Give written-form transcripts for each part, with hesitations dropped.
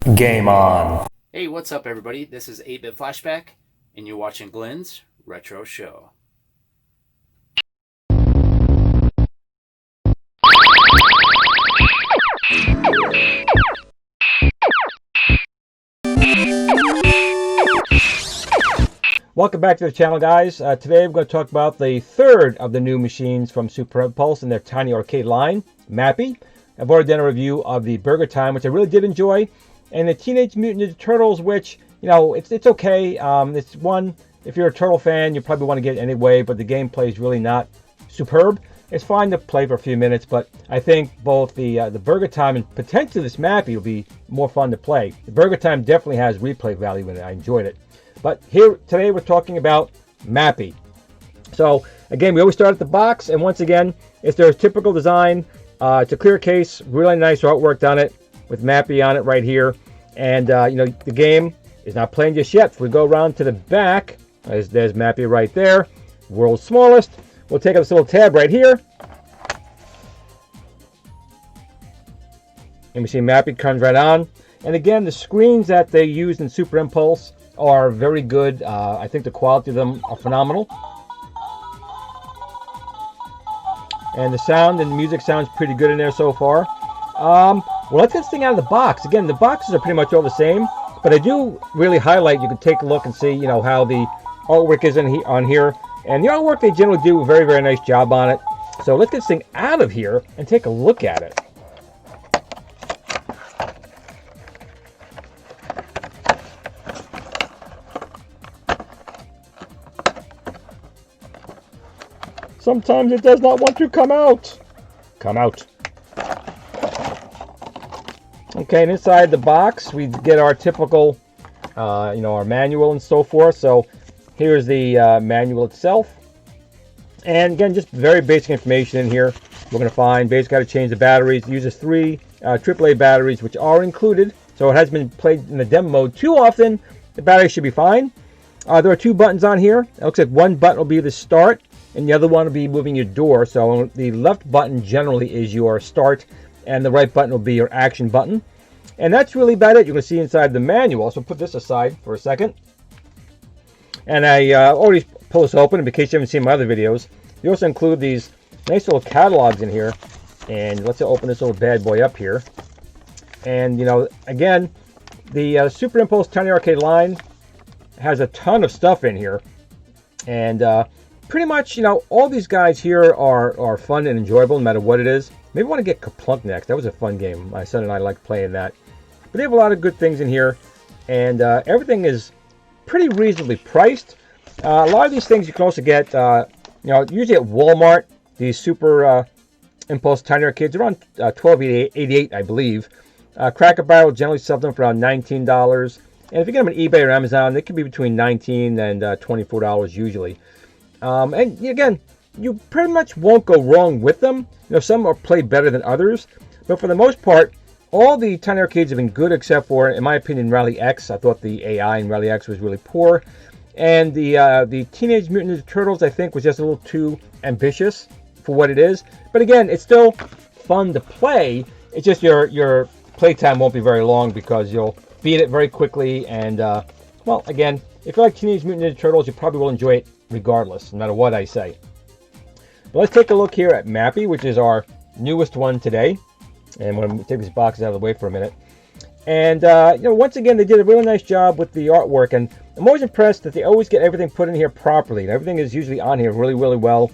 Game on. Hey, what's up everybody? This is 8-Bit Flashback, and you're watching Glen's Retro Show. Welcome back to the channel, guys. Today we're going to talk about the third of the new machines from Super Impulse in their tiny arcade line, Mappy. I've already done a review of the Burger Time, which I really did enjoy, and the Teenage Mutant Ninja Turtles, which, you know, it's okay. It's one, if you're a Turtle fan, you probably want to get it anyway, but the gameplay is really not superb. It's fine to play for a few minutes, but I think both the Burger Time and potentially this Mappy will be more fun to play. The Burger Time definitely has replay value in it. I enjoyed it. But here today we're talking about Mappy. So again, we always start at the box, and once again, it's their typical design. It's a clear case, really nice artwork on it with Mappy on it right here. And you know, the game is not playing just yet. If we go around to the back, there's Mappy right there, world's smallest. We'll take out this little tab right here, and we see Mappy comes right on. And again, the screens that they used in Super Impulse are very good. I think the quality of them are phenomenal. And the sound and music sounds pretty good in there so far. Well, let's get this thing out of the box. Again, the boxes are pretty much all the same, but I do really highlight, you can take a look and see, you know, how the artwork is on here. And the artwork, they generally do a very, very nice job on it. So let's get this thing out of here and take a look at it. Sometimes it does not want to come out. Come out. Okay, and inside the box, we get our typical, you know, our manual and so forth. So here's the manual itself. And again, just very basic information in here. We're going to find, basically how to change the batteries. It uses 3 AAA batteries, which are included. So it has been played in the demo mode too often. The battery should be fine. There are 2 buttons on here. It looks like one button will be the start, and the other one will be moving your door. So the left button generally is your start, and the right button will be your action button. And that's really about it. You can see inside the manual. So put this aside for a second. And I already pull this open in case you haven't seen my other videos. You also include these nice little catalogs in here. And let's open this little bad boy up here. And, you know, again, the Super Impulse Tiny Arcade line has a ton of stuff in here. And pretty much, you know, all these guys here are fun and enjoyable no matter what it is. Maybe I want to get Kaplunk next. That was a fun game. My son and I like playing that. But they have a lot of good things in here. And everything is pretty reasonably priced. A lot of these things you can also get, you know, usually at Walmart. These Super Impulse Tiny Arcades are around $12.88, I believe. Cracker Barrel generally sells them for around $19. And if you get them on eBay or Amazon, they can be between $19 and $24 usually. And again, you pretty much won't go wrong with them. You know, some are played better than others, but for the most part, all the Tiny Arcades have been good except for, in my opinion, Rally X. I thought the AI in Rally X was really poor, and the Teenage Mutant Ninja Turtles, I think, was just a little too ambitious for what it is. But again, it's still fun to play. It's just your playtime won't be very long because you'll beat it very quickly. And well, again, if you like Teenage Mutant Ninja Turtles, you probably will enjoy it regardless, no matter what I say. But let's take a look here at Mappy, which is our newest one today. And I'm going to take these boxes out of the way for a minute. And, you know, once again, they did a really nice job with the artwork. And I'm always impressed that they always get everything put in here properly. And everything is usually on here really, really well.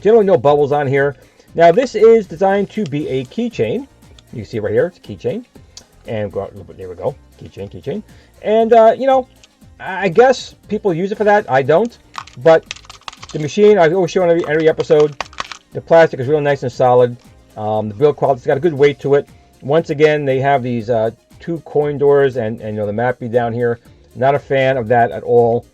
Generally no bubbles on here. Now, this is designed to be a keychain. You can see right here, it's a keychain. And go out a little bit, there we go. Keychain, keychain. And, you know, I guess people use it for that. I don't. But the machine, I always show in every episode, the plastic is real nice and solid. The build quality's got a good weight to it. Once again, they have these 2 coin doors and you know, the Mappy down here. Not a fan of that at all.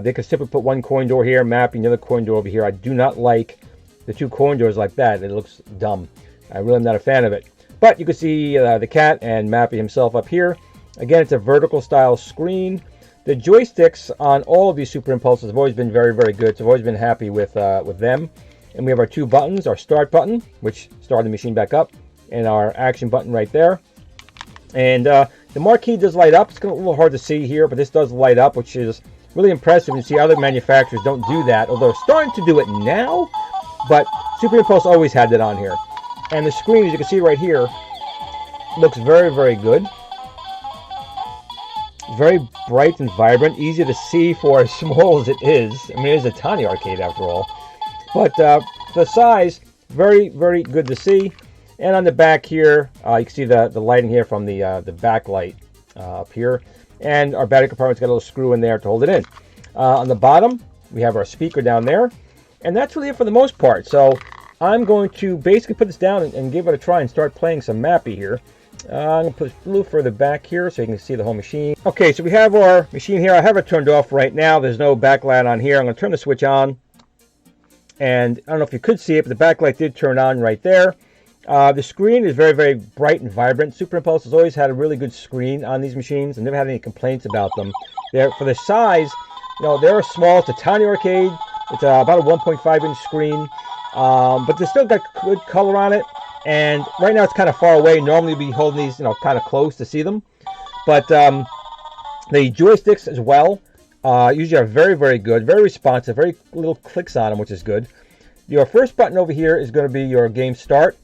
They could simply put 1 coin door here, Mappy, another coin door over here. I do not like the 2 coin doors like that. It looks dumb. I really am not a fan of it. But you can see the cat and Mappy himself up here. Again, it's a vertical style screen. The joysticks on all of these Super Impulses have always been very, very good. So I've always been happy with them. And we have our 2 buttons, our start button, which started the machine back up, and our action button right there. And The marquee does light up. It's a little hard to see here, but this does light up, which is really impressive. You see other manufacturers don't do that, although they're starting to do it now, but Super Impulse always had that on here. And the screen, as you can see right here, looks very, very good. Very bright and vibrant, easy to see for as small as it is. I mean, it is a tiny arcade after all. But the size, very, very good to see. And on the back here, you can see the lighting here from the backlight up here. And our battery compartment's got a little screw in there to hold it in. On the bottom, we have our speaker down there. And that's really it for the most part. So I'm going to basically put this down and give it a try and start playing some Mappy here. I'm going to put a little further back here so you can see the whole machine. Okay, so we have our machine here. I have it turned off right now. There's no backlight on here. I'm going to turn the switch on. And I don't know if you could see it, but the backlight did turn on right there. The screen is very, very bright and vibrant. Super Impulse has always had a really good screen on these machines. I've never had any complaints about them. For the size, you know, they're small. It's a tiny arcade. It's about a 1.5-inch screen. But they still got good color on it. And right now it's kind of far away. Normally we'd be holding these, you know, kind of close to see them. But the joysticks as well usually are very, very good. Very responsive. Very little clicks on them, which is good. Your first button over here is going to be your game start.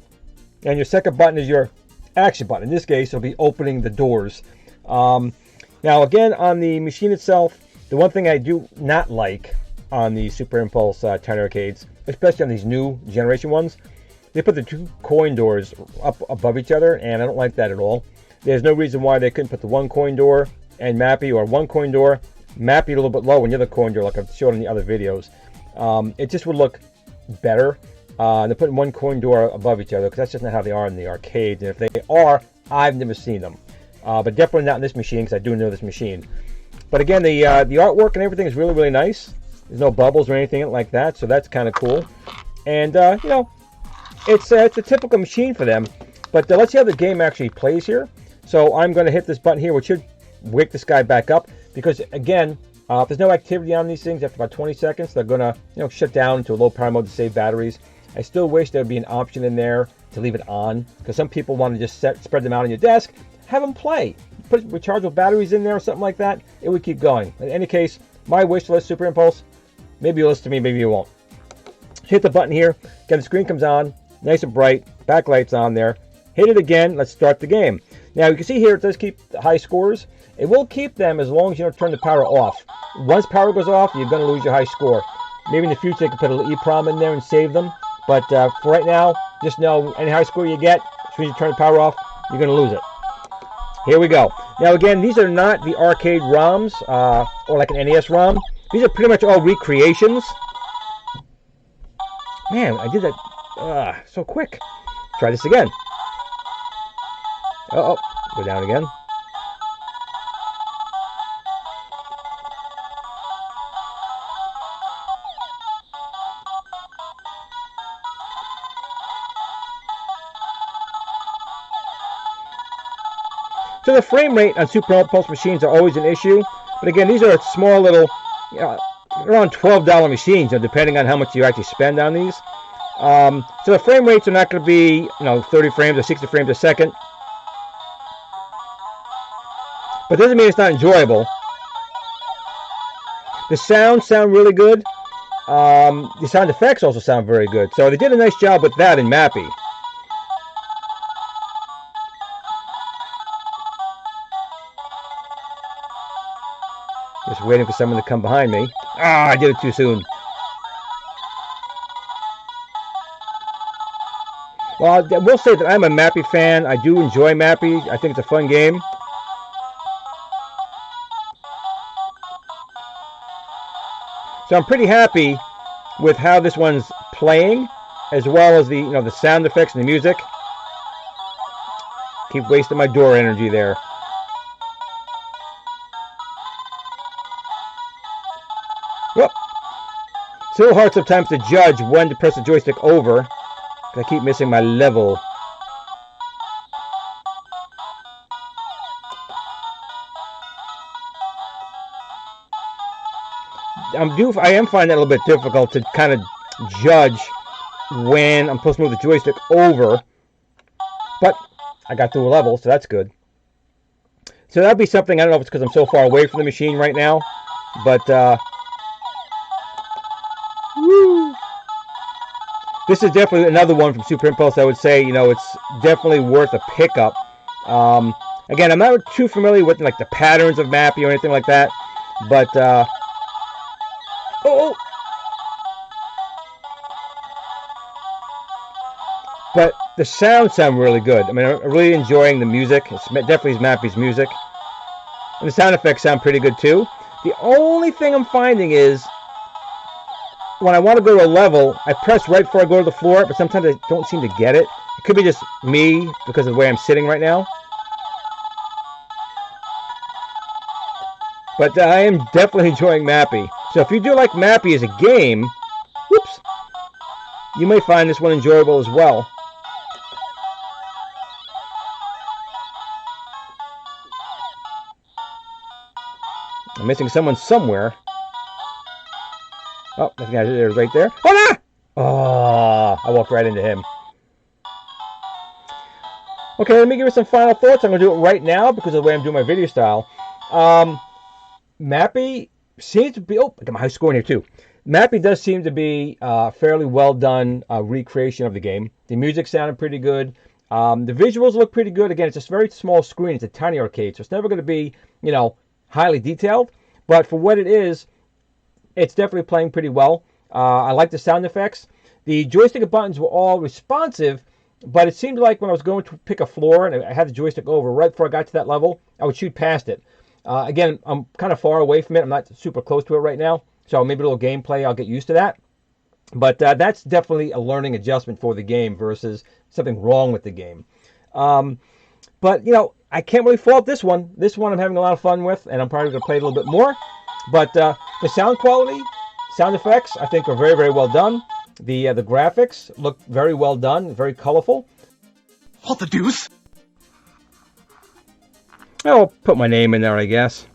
And your second button is your action button. In this case, it'll be opening the doors. Now, again, on the machine itself, the one thing I do not like on the Super Impulse tiny arcades, especially on these new generation ones, they put the two coin doors up above each other, and I don't like that at all. There's no reason why they couldn't put the one coin door and Mappy, or one coin door, Mappy a little bit low, and the other coin door, like I've showed in the other videos. It just would look better. They're putting one coin door above each other, because that's just not how they are in the arcades. And if they are, I've never seen them. But definitely not in this machine, because I do know this machine. But again, the artwork and everything is really, really nice. There's no bubbles or anything like that, so that's kind of cool. And, you know, it's a typical machine for them. But let's see how the game actually plays here. So I'm going to hit this button here, which should wake this guy back up. Because, again, if there's no activity on these things, after about 20 seconds, they're going to, you know, shut down to a low power mode to save batteries. I still wish there would be an option in there to leave it on, because some people want to just spread them out on your desk, have them play. Put rechargeable batteries in there or something like that, it would keep going. In any case, my wish list, Super Impulse, maybe you'll listen to me, maybe you won't. Hit the button here, again the screen comes on, nice and bright, backlight's on there. Hit it again, let's start the game. Now you can see here it does keep the high scores. It will keep them as long as you don't turn the power off. Once power goes off, you're going to lose your high score. Maybe in the future they can put a little EEPROM in there and save them. But for right now, just know any high score you get, as soon as you turn the power off, you're going to lose it. Here we go. Now again, these are not the arcade ROMs, or like an NES ROM. These are pretty much all recreations. Man, I did that so quick. Try this again. Uh-oh, go down again. So the frame rate on Super Impulse machines are always an issue. But again, these are small little, you know, around $12 machines, you know, depending on how much you actually spend on these. So the frame rates are not going to be, you know, 30 frames or 60 frames a second. But doesn't mean it's not enjoyable. The sounds sound really good. The sound effects also sound very good. So they did a nice job with that in Mappy. Just waiting for someone to come behind me. I did it too soon. Well, I will say that I'm a Mappy fan. I do enjoy Mappy. I think it's a fun game. So I'm pretty happy with how this one's playing, as well as the, you know, the sound effects and the music. Keep wasting my door energy there. Well, it's a little hard sometimes to judge when to press the joystick over, because I keep missing my level. I am finding it a little bit difficult to kind of judge when I'm supposed to move the joystick over, but I got through a level, so that's good. So that'd be something, I don't know if it's because I'm so far away from the machine right now, but woo. This is definitely another one from Super Impulse. I would say, it's definitely worth a pickup. Again, I'm not too familiar with like the patterns of Mappy or anything like that, but but the sounds sound really good. I mean, I'm really enjoying the music. It's definitely Mappy's music, and the sound effects sound pretty good too. The only thing I'm finding is when I want to go to a level, I press right before I go to the floor, but sometimes I don't seem to get it. It could be just me because of the way I'm sitting right now. But I am definitely enjoying Mappy. So if you do like Mappy as a game, whoops, you may find this one enjoyable as well. I'm missing someone somewhere. Oh, that guy there's right there. Oh, no! Oh, I walked right into him. Okay, let me give you some final thoughts. I'm going to do it right now because of the way I'm doing my video style. Mappy seems to be... Oh, I got my high score in here too. Mappy does seem to be fairly well done recreation of the game. The music sounded pretty good. The visuals look pretty good. Again, it's a very small screen. It's a tiny arcade, so it's never going to be, highly detailed. But for what it is, it's definitely playing pretty well. I like the sound effects. The joystick and buttons were all responsive, but it seemed like when I was going to pick a floor and I had the joystick over right before I got to that level, I would shoot past it. Again, I'm kind of far away from it. I'm not super close to it right now, so maybe a little gameplay, I'll get used to that. But that's definitely a learning adjustment for the game versus something wrong with the game. But, I can't really fault this one. This one I'm having a lot of fun with, and I'm probably going to play a little bit more. But the sound quality, sound effects, I think are very, very well done. The graphics look very well done, very colorful. What the deuce? I'll put my name in there, I guess.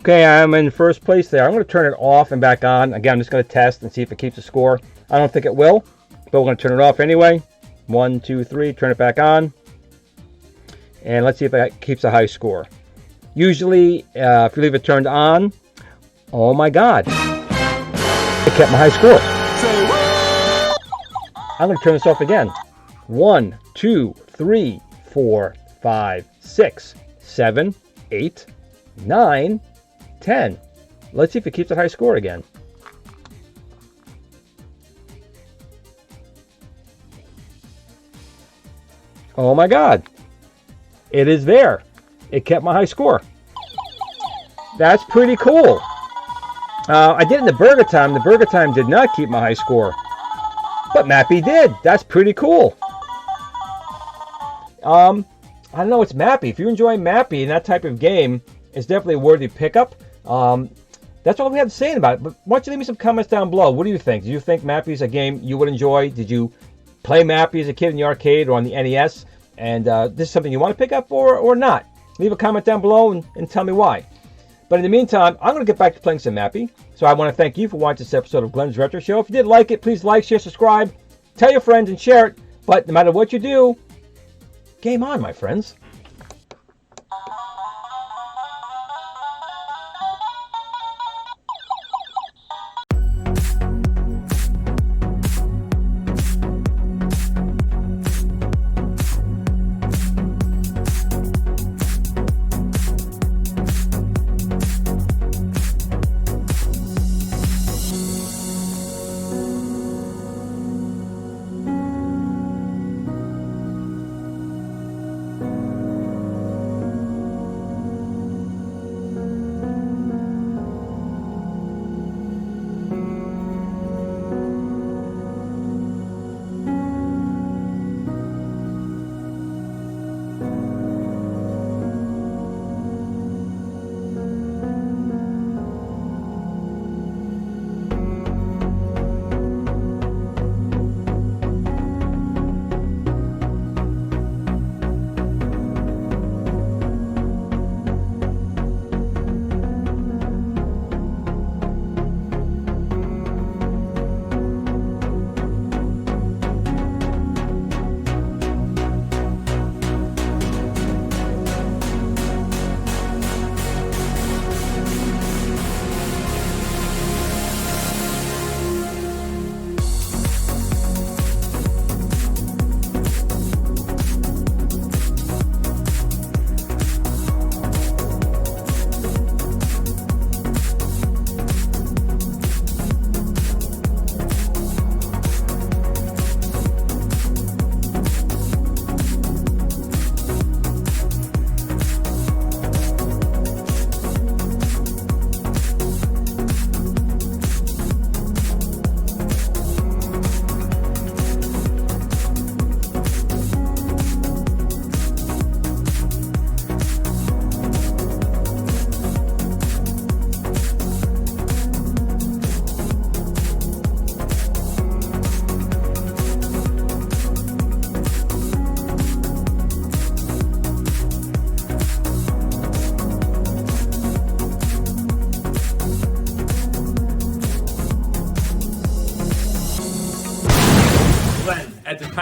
Okay, I'm in first place there. I'm going to turn it off and back on. Again, I'm just going to test and see if it keeps the score. I don't think it will, but we're going to turn it off anyway. 1, 2, 3, turn it back on. And let's see if it keeps a high score. Usually, if you leave it turned on, oh my God, it kept my high score. I'm going to turn this off again. 1, 2, 3, 4, 5, 6, 7, 8, 9, 10. Let's see if it keeps a high score again. Oh my God. It is there. It kept my high score. That's pretty cool. I did it in the Burger Time. The Burger Time did not keep my high score. But Mappy did. That's pretty cool. I don't know, it's Mappy. If you enjoy Mappy and that type of game, it's definitely a worthy pickup. That's all we have to say about it. But why don't you leave me some comments down below? What do you think? Do you think Mappy is a game you would enjoy? Did you play Mappy as a kid in the arcade or on the NES? And this is something you want to pick up or not? Leave a comment down below and tell me why. But in the meantime, I'm going to get back to playing some Mappy. So I want to thank you for watching this episode of Glen's Retro Show. If you did like it, please like, share, subscribe, tell your friends, and share it. But no matter what you do, game on, my friends.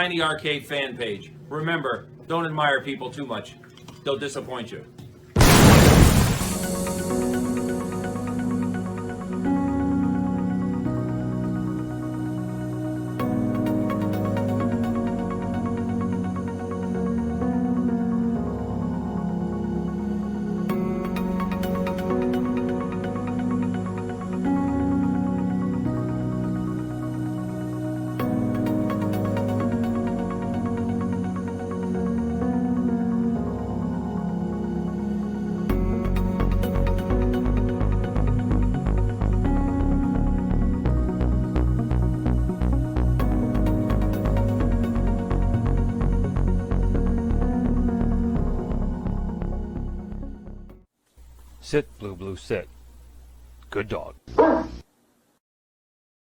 Tiny Arcade fan page. Remember, don't admire people too much. They'll disappoint you. Sit, Blue Blue, sit. Good dog.